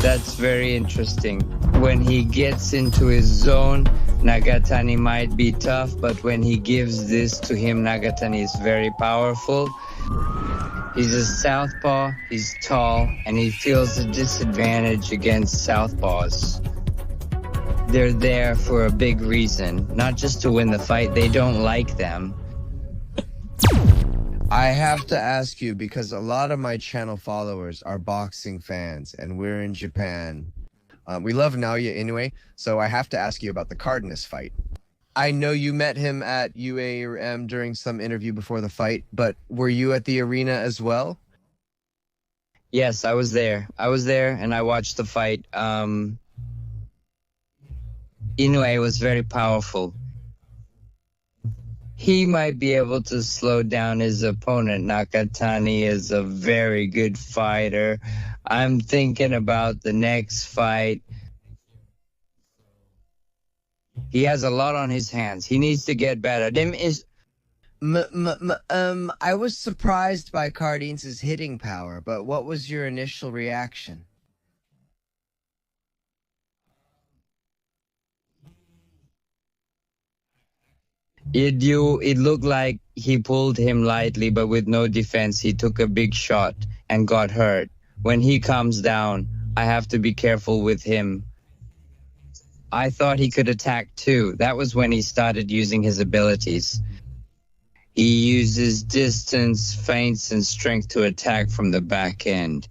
That's very interesting. When he gets into his zone, Nagatani might be tough, but when he gives this to him, Nagatani is very powerful. He's a Southpaw, he's tall, and he feels a disadvantage against Southpaws. They're there for a big reason, not just to win the fight. They don't like them. I have to ask you, because a lot of my channel followers are boxing fans, and we're in Japan. We love Naoya Inoue, so I have to ask you about the Cardenas fight. I know you met him at UAM during some interview before the fight, but were you at the arena as well? Yes, I was there. And I watched the fight. Inoue was very powerful. He might be able to slow down his opponent. Nakatani is a very good fighter. I'm thinking about the next fight. He has a lot on his hands. He needs to get better. I was surprised by Cardenas' hitting power, but what was your initial reaction? It looked like he pulled him lightly, but with no defense. He took a big shot and got hurt. When he comes down, I have to be careful with him. I thought he could attack too. That was when he started using his abilities. He uses distance, feints, and strength to attack from the back end.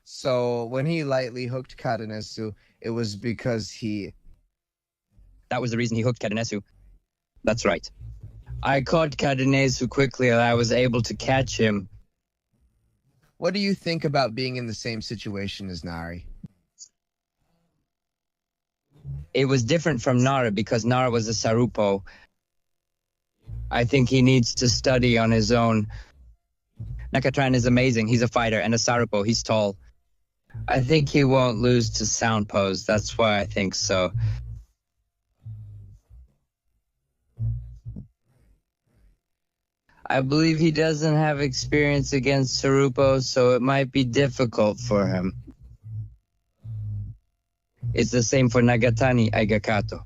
So when he lightly hooked Cardenas, it was because That was the reason he hooked Cardenas. That's right. I caught Cardenas quickly and I was able to catch him. What do you think about being in the same situation as Nari? It was different from Nara because Nara was a Southpaw. I think he needs to study on his own. Nakatani is amazing. He's a fighter and a Southpaw. He's tall. I think he won't lose to Southpaws. That's why I think so. I believe he doesn't have experience against Southpaws, so it might be difficult for him. It's the same for Nagatani Aigakato.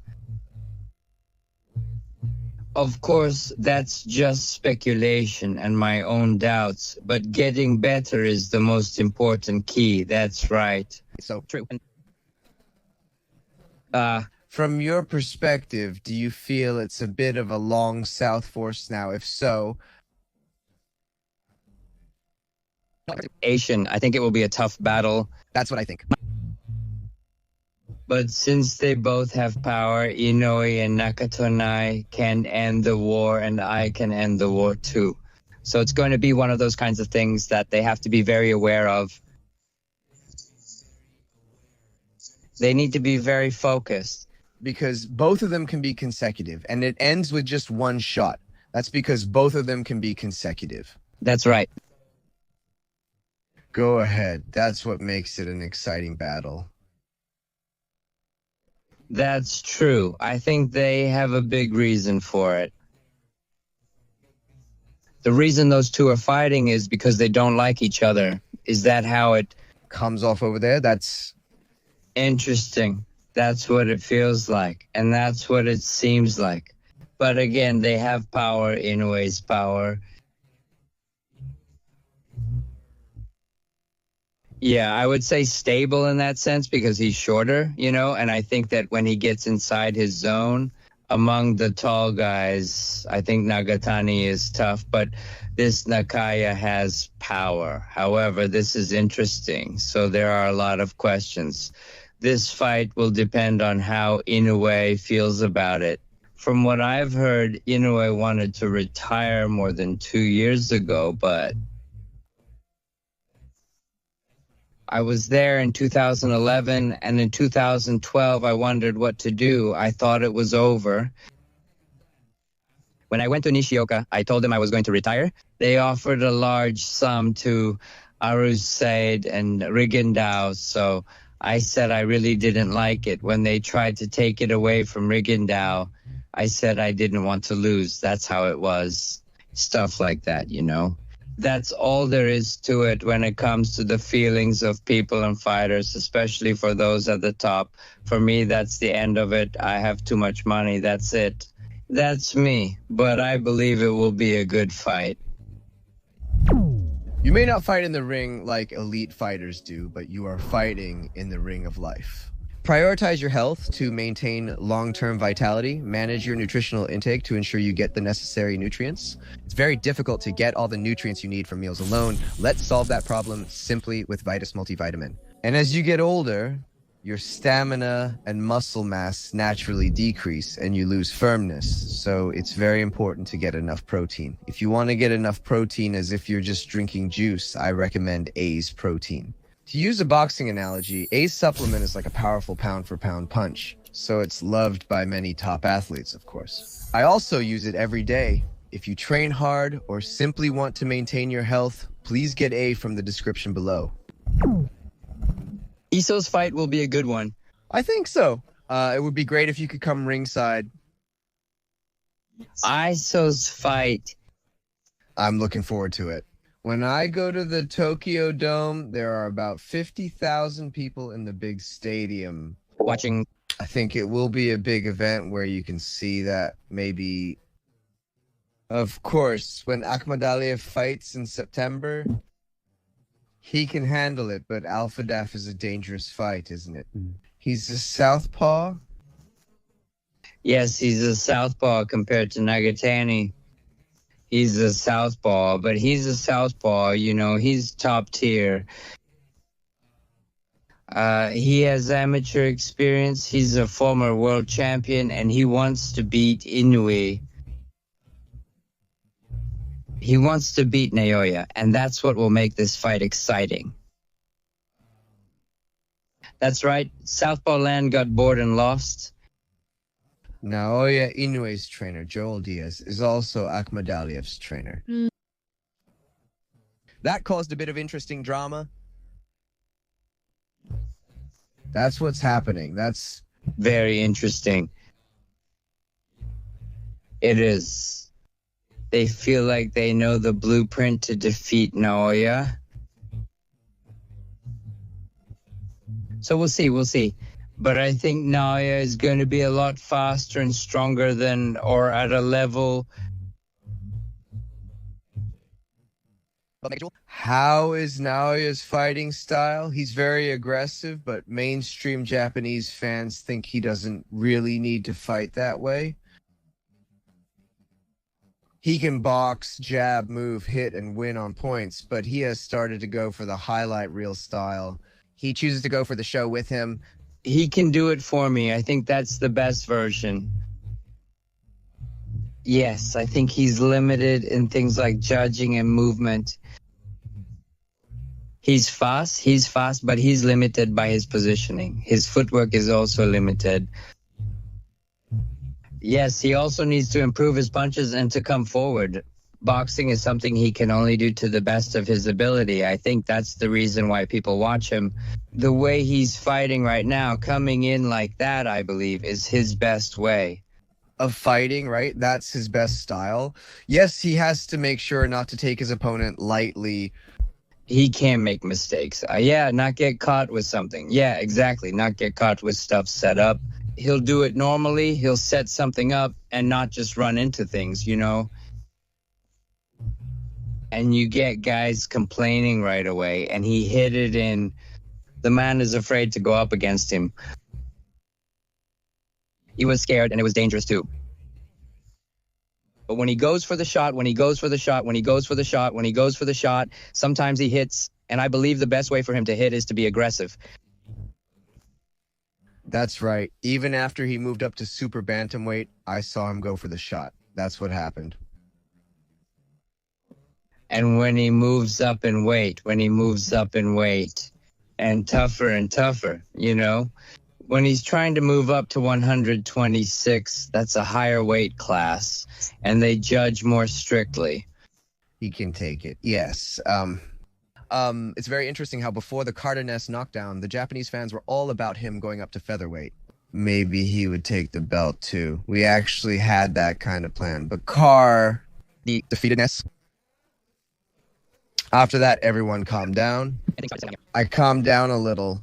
Of course, that's just speculation and my own doubts, but getting better is the most important key. That's right. So True. From your perspective, do you feel it's a bit of a long South Force now? If so, Asian, I think it will be a tough battle. that's what I think. But since they both have power, Inoue and Nakatani can end the war, and I can end the war too. So it's going to be one of those kinds of things that they have to be very aware of. They need to be very focused. Because both of them can be consecutive, and it ends with just one shot. That's because both of them can be consecutive. That's right. Go ahead. That's what makes it an exciting battle. That's true. I think they have a big reason for it. The reason those two are fighting is because they don't like each other. Is that how it comes off over there? That's interesting. That's what it feels like, and that's what it seems like. But again, they have power, Inoue's power. Yeah, I would say stable in that sense because he's shorter, and I think that when he gets inside his zone, among the tall guys, I think Nagatani is tough, but this Nakaya has power. However, this is interesting, so there are a lot of questions. This fight will depend on how Inoue feels about it. From what I've heard, Inoue wanted to retire more than 2 years ago, but I was there in 2011, and in 2012, I wondered what to do. I thought it was over. When I went to Nishioka, I told them I was going to retire. They offered a large sum to Arusaid and Rigendao, so I said I really didn't like it. When they tried to take it away from Rigendao, I said I didn't want to lose. That's how it was. Stuff like that, That's all there is to it when it comes to the feelings of people and fighters, especially for those at the top. For me, that's the end of it. I have too much money. That's it. That's me. But I believe it will be a good fight. You may not fight in the ring like elite fighters do, but you are fighting in the ring of life. Prioritize your health to maintain long-term vitality. Manage your nutritional intake to ensure you get the necessary nutrients. It's very difficult to get all the nutrients you need from meals alone. Let's solve that problem simply with Vitus Multivitamin. And as you get older, your stamina and muscle mass naturally decrease and you lose firmness. So it's very important to get enough protein. If you want to get enough protein as if you're just drinking juice, I recommend A's protein. To use a boxing analogy, A's supplement is like a powerful pound-for-pound punch, so it's loved by many top athletes, of course. I also use it every day. If you train hard or simply want to maintain your health, please get A from the description below. Iso's fight will be a good one. I think so. It would be great if you could come ringside. Iso's fight. I'm looking forward to it. When I go to the Tokyo Dome, there are about 50,000 people in the big stadium Watching. I think it will be a big event where you can see that maybe. Of course, when Akhmadaliev fights in September, he can handle it, but Alfadaf is a dangerous fight, isn't it? He's a Southpaw? Yes, he's a Southpaw compared to Nagatani. He's a Southpaw, but he's a Southpaw, you know, he's top tier. He has amateur experience. He's a former world champion, and he wants to beat Inoue. He wants to beat Naoya, and that's what will make this fight exciting. That's right. Southpaw Land got bored and lost. Naoya Inoue's trainer, Joel Diaz, is also Akhmadaliev's trainer. That caused a bit of interesting drama. That's what's happening. That's very interesting. It is. They feel like they know the blueprint to defeat Naoya. So we'll see. But I think Naoya is going to be a lot faster and stronger than, or at a level. How is Naoya's fighting style? He's very aggressive, but mainstream Japanese fans think he doesn't really need to fight that way. He can box, jab, move, hit, and win on points, but he has started to go for the highlight reel style. He chooses to go for the show with him. He can do it for me. I think that's the best version. Yes, I think he's limited in things like judging and movement. He's fast, but he's limited by his positioning. His footwork is also limited. Yes, he also needs to improve his punches and to come forward. Boxing is something he can only do to the best of his ability. I think that's the reason why people watch him. The way he's fighting right now, coming in like that, I believe, is his best way of fighting, right? That's his best style. Yes, he has to make sure not to take his opponent lightly. He can't make mistakes. Not get caught with something. Yeah, exactly. Not get caught with stuff set up. He'll do it normally. He'll set something up and not just run into things, you know? And you get guys complaining right away, and he hit it in. The man is afraid to go up against him. He was scared, and it was dangerous too. But when he goes for the shot, sometimes he hits, and I believe the best way for him to hit is to be aggressive. That's right. Even after he moved up to super bantamweight, I saw him go for the shot. That's what happened. And when he moves up in weight, and tougher, you know, when he's trying to move up to 126, that's a higher weight class, and they judge more strictly. He can take it, yes. It's very interesting how before the Cardenas knockdown, the Japanese fans were all about him going up to featherweight. Maybe he would take the belt too. We actually had that kind of plan, but the defeatedness. After that, everyone calmed down. I calmed down a little.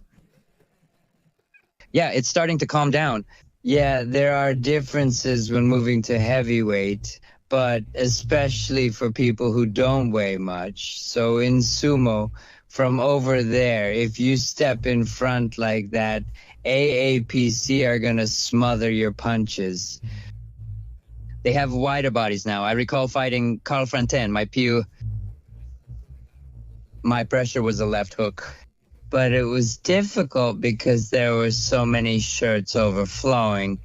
Yeah, it's starting to calm down. Yeah, there are differences when moving to heavyweight, but especially for people who don't weigh much. So in sumo, from over there, if you step in front like that, AAPC are going to smother your punches. They have wider bodies now. I recall fighting Carl Franten, my pressure was a left hook. But it was difficult because there were so many shirts overflowing.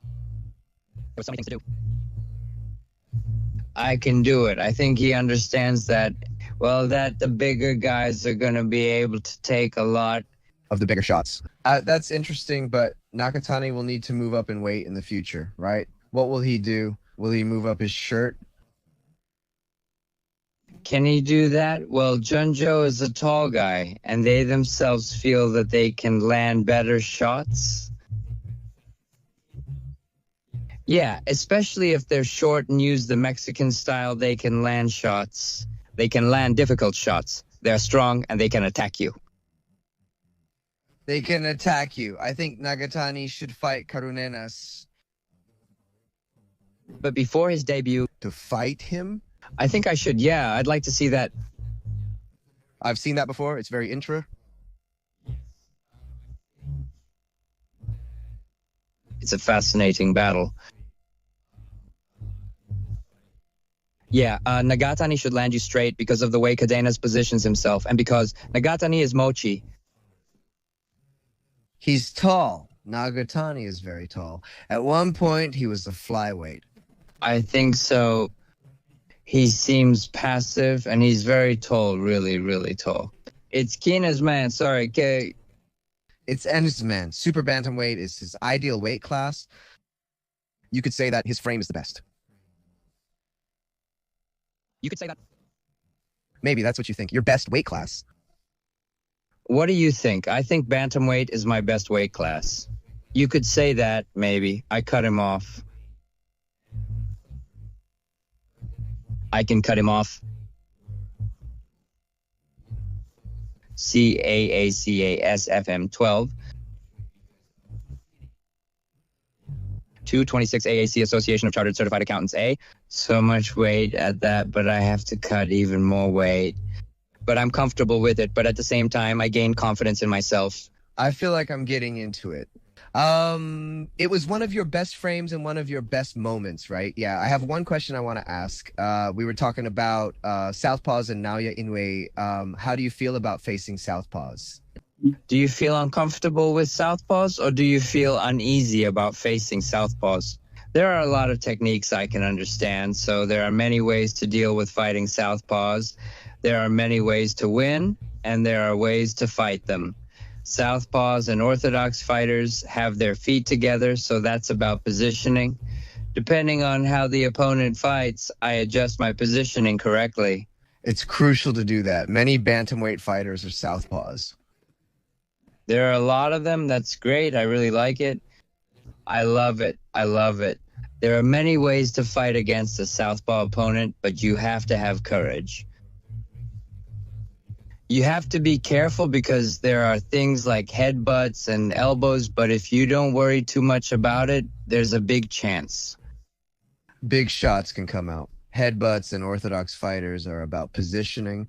There were so many things to do. I can do it. I think he understands that, well, that the bigger guys are going to be able to take a lot of the bigger shots. That's interesting, but Nakatani will need to move up in weight in the future, right? What will he do? Will he move up his shirt? Can he do that? Well, Junto is a tall guy, and they themselves feel that they can land better shots. Yeah, especially if they're short and use the Mexican style, they can land shots. They can land difficult shots. They're strong, and they can attack you. They can attack you. I think Nagatani should fight Karunenas. But before his debut... To fight him? I think I should, yeah. I'd like to see that. I've seen that before. It's very intra. It's a fascinating battle. Yeah, Nagatani should land you straight because of the way Cadenas positions himself, and because Nagatani is mochi. He's tall. Nagatani is very tall. At one point, he was a flyweight. I think so. He seems passive, and he's very tall, really, really tall. It's Kina's man, sorry. It's En's man. Super bantamweight is his ideal weight class. You could say that his frame is the best. You could say that. Maybe that's what you think. Your best weight class. What do you think? I think bantamweight is my best weight class. You could say that, maybe. I cut him off. I can cut him off. CAACASFM 12. 226 AAC Association of Chartered Certified Accountants A. So much weight at that, but I have to cut even more weight. But I'm comfortable with it. But at the same time, I gain confidence in myself. I feel like I'm getting into it. It was one of your best frames and one of your best moments, right? Yeah, I have one question I want to ask. We were talking about Southpaws and Naoya Inoue. How do you feel about facing Southpaws? Do you feel uncomfortable with Southpaws, or do you feel uneasy about facing Southpaws? There are a lot of techniques I can understand, so there are many ways to deal with fighting Southpaws. There are many ways to win, and there are ways to fight them. Southpaws and orthodox fighters have their feet together, so that's about positioning. Depending on how the opponent fights, I adjust my positioning correctly. It's crucial to do that. Many bantamweight fighters are Southpaws. There are a lot of them. That's great. I really like it. I love it. I love it. There are many ways to fight against a southpaw opponent, but you have to have courage. You have to be careful because there are things like headbutts and elbows, but if you don't worry too much about it, there's a big chance. Big shots can come out. Headbutts and orthodox fighters are about positioning.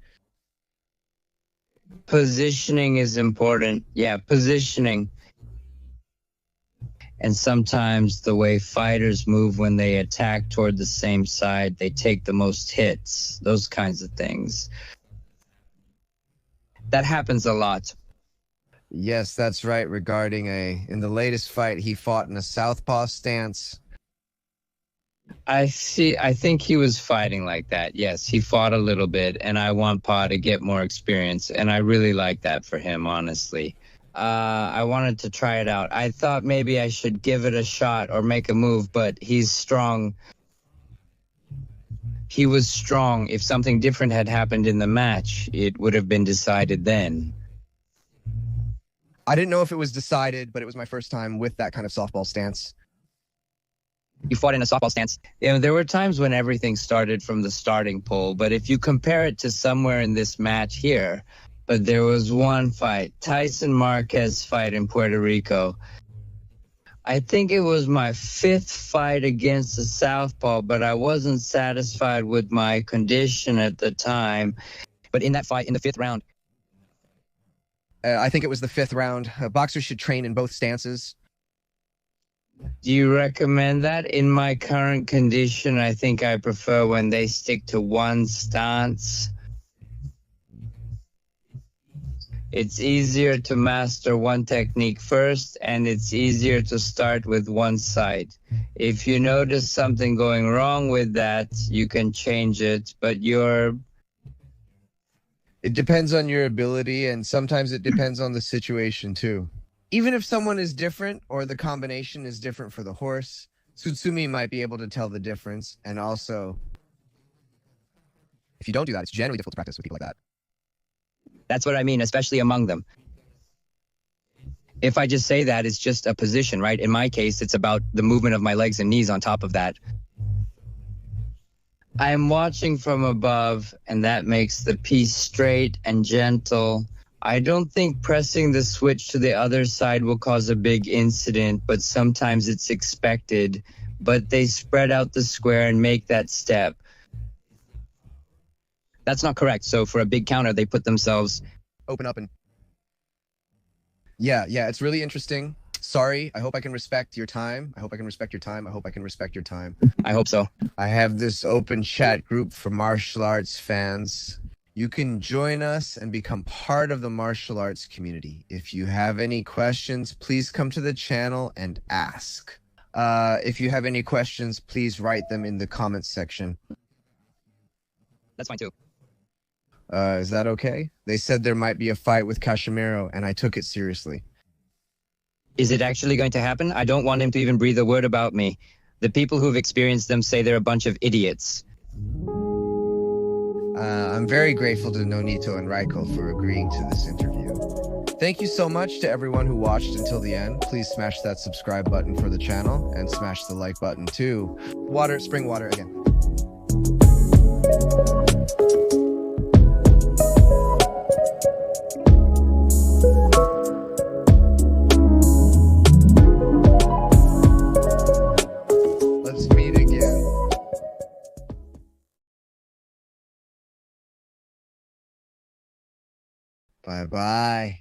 Positioning is important. Yeah, positioning. And sometimes the way fighters move when they attack toward the same side, they take the most hits, those kinds of things. That happens a lot. Yes, that's right. Regarding in the latest fight, he fought in a southpaw stance. I think he was fighting like that. Yes, he fought a little bit, and I want Pa to get more experience, and I really like that for him, honestly. I wanted to try it out. I thought maybe I should give it a shot or make a move, but he's strong. He was strong. If something different had happened in the match, it would have been decided then. I didn't know if it was decided, but it was my first time with that kind of softball stance. You fought in a softball stance. There were times when everything started from the starting pole, but if you compare it to somewhere in this match here, but there was one fight, Tyson Marquez fight in Puerto Rico. I think it was my 5th fight against the Southpaw, but I wasn't satisfied with my condition at the time. But in that fight, in the 5th round, I think it was the 5th round. Boxers should train in both stances. do you recommend that? In my current condition, I think I prefer when they stick to one stance. It's easier to master one technique first, and it's easier to start with one side. If you notice something going wrong with that, you can change it, but It depends on your ability, and sometimes it depends on the situation too. Even if someone is different or the combination is different for the horse, Tsutsumi might be able to tell the difference. And also, if you don't do that, it's generally difficult to practice with people like that. That's what I mean, especially among them. If I just say that, it's just a position, right? In my case, it's about the movement of my legs and knees on top of that. I'm watching from above, and that makes the piece straight and gentle. I don't think pressing the switch to the other side will cause a big incident, but sometimes it's expected. But they spread out the square and make that step. That's not correct. So for a big counter, they put themselves... Open up and... Yeah, it's really interesting. Sorry, I hope I can respect your time. I hope I can respect your time. I hope I can respect your time. I hope so. I have this open chat group for martial arts fans. You can join us and become part of the martial arts community. If you have any questions, please come to the channel and ask. If you have any questions, please write them in the comments section. That's fine too. Is that okay? They said there might be a fight with Kashimiro, and I took it seriously. Is it actually going to happen? I don't want him to even breathe a word about me. The people who've experienced them say they're a bunch of idiots. I'm very grateful to Nonito and Raiko for agreeing to this interview. Thank you so much to everyone who watched until the end. Please smash that subscribe button for the channel and smash the like button too. Spring water again. Let's meet again. Bye-bye.